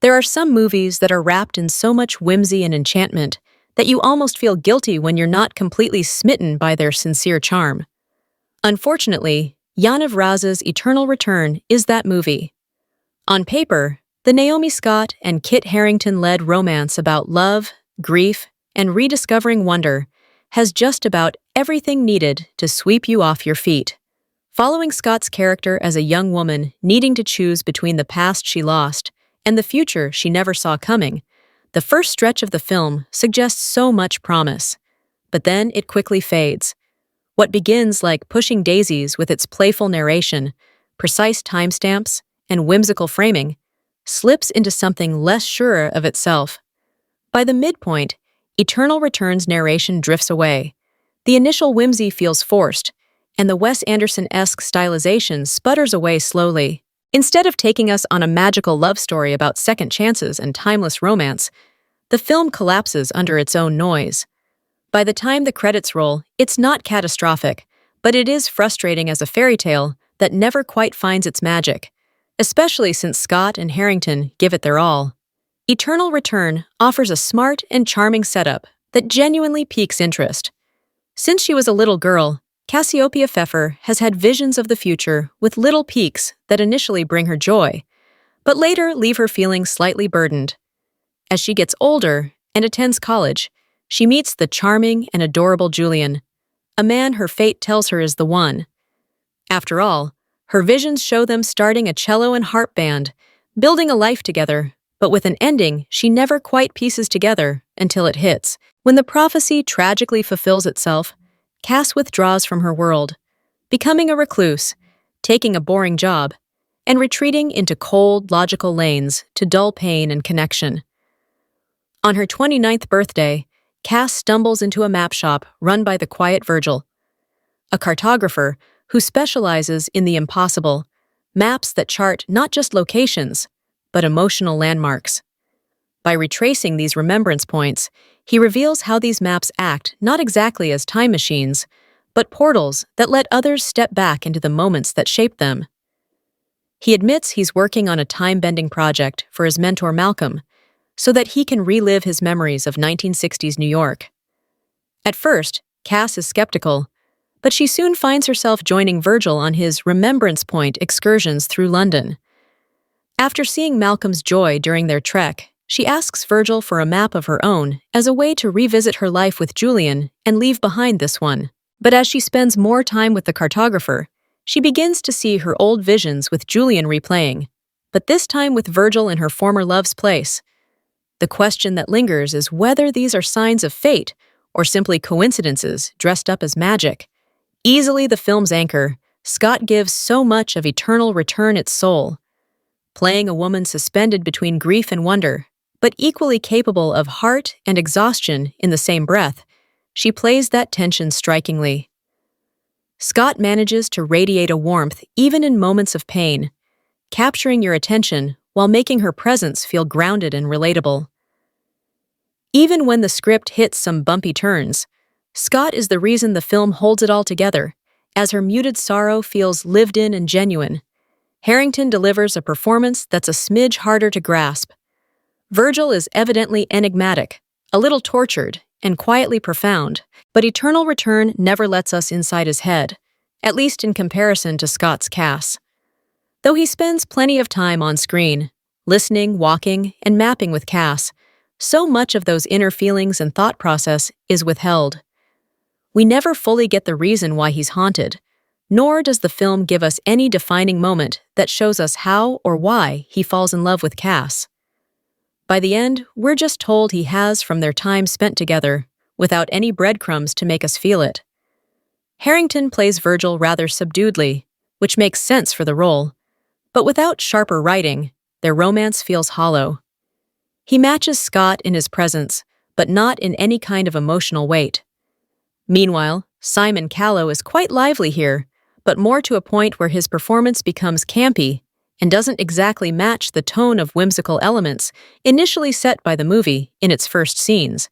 There are some movies that are wrapped in so much whimsy and enchantment that you almost feel guilty when you're not completely smitten by their sincere charm. Unfortunately, Yaniv Raz's Eternal Return is that movie. On paper, the Naomi Scott and Kit Harington-led romance about love, grief, and rediscovering wonder has just about everything needed to sweep you off your feet. Following Scott's character as a young woman needing to choose between the past she lost and the future she never saw coming, the first stretch of the film suggests so much promise. But then it quickly fades. What begins like Pushing Daisies with its playful narration, precise timestamps, and whimsical framing slips into something less sure of itself. By the midpoint, Eternal Return's narration drifts away. The initial whimsy feels forced, and the Wes Anderson-esque stylization sputters away slowly. Instead of taking us on a magical love story about second chances and timeless romance, the film collapses under its own noise. By the time the credits roll, it's not catastrophic, but it is frustrating as a fairy tale that never quite finds its magic, especially since Scott and Harington give it their all. Eternal Return offers a smart and charming setup that genuinely piques interest. Since she was a little girl, Cassiopeia Pfeffer has had visions of the future with little peaks that initially bring her joy, but later leave her feeling slightly burdened. As she gets older and attends college, she meets the charming and adorable Julian, a man her fate tells her is the one. After all, her visions show them starting a cello and harp band, building a life together, but with an ending she never quite pieces together until it hits. When the prophecy tragically fulfills itself, Cass withdraws from her world, becoming a recluse, taking a boring job, and retreating into cold, logical lanes to dull pain and connection. On her 29th birthday, Cass stumbles into a map shop run by the quiet Virgil, a cartographer who specializes in the impossible, maps that chart not just locations, but emotional landmarks. By retracing these remembrance points, he reveals how these maps act not exactly as time machines, but portals that let others step back into the moments that shaped them. He admits he's working on a time-bending project for his mentor Malcolm, so that he can relive his memories of 1960s New York. At first, Cass is skeptical, but she soon finds herself joining Virgil on his Remembrance Point excursions through London. After seeing Malcolm's joy during their trek, she asks Virgil for a map of her own as a way to revisit her life with Julian and leave behind this one. But as she spends more time with the cartographer, she begins to see her old visions with Julian replaying, but this time with Virgil in her former love's place. The question that lingers is whether these are signs of fate or simply coincidences dressed up as magic. Easily the film's anchor, Scott gives so much of Eternal Return its soul. Playing a woman suspended between grief and wonder, but equally capable of heart and exhaustion in the same breath, she plays that tension strikingly. Scott manages to radiate a warmth even in moments of pain, capturing your attention while making her presence feel grounded and relatable. Even when the script hits some bumpy turns, Scott is the reason the film holds it all together, as her muted sorrow feels lived in and genuine. Harington delivers a performance that's a smidge harder to grasp. Virgil is evidently enigmatic, a little tortured, and quietly profound, but Eternal Return never lets us inside his head, at least in comparison to Scott's Cass. Though he spends plenty of time on screen, listening, walking, and mapping with Cass, so much of those inner feelings and thought process is withheld. We never fully get the reason why he's haunted, nor does the film give us any defining moment that shows us how or why he falls in love with Cass. By the end, we're just told he has from their time spent together, without any breadcrumbs to make us feel it. Harington plays Virgil rather subduedly, which makes sense for the role, but without sharper writing, their romance feels hollow. He matches Scott in his presence, but not in any kind of emotional weight. Meanwhile, Simon Callow is quite lively here, but more to a point where his performance becomes campy and doesn't exactly match the tone of whimsical elements initially set by the movie in its first scenes.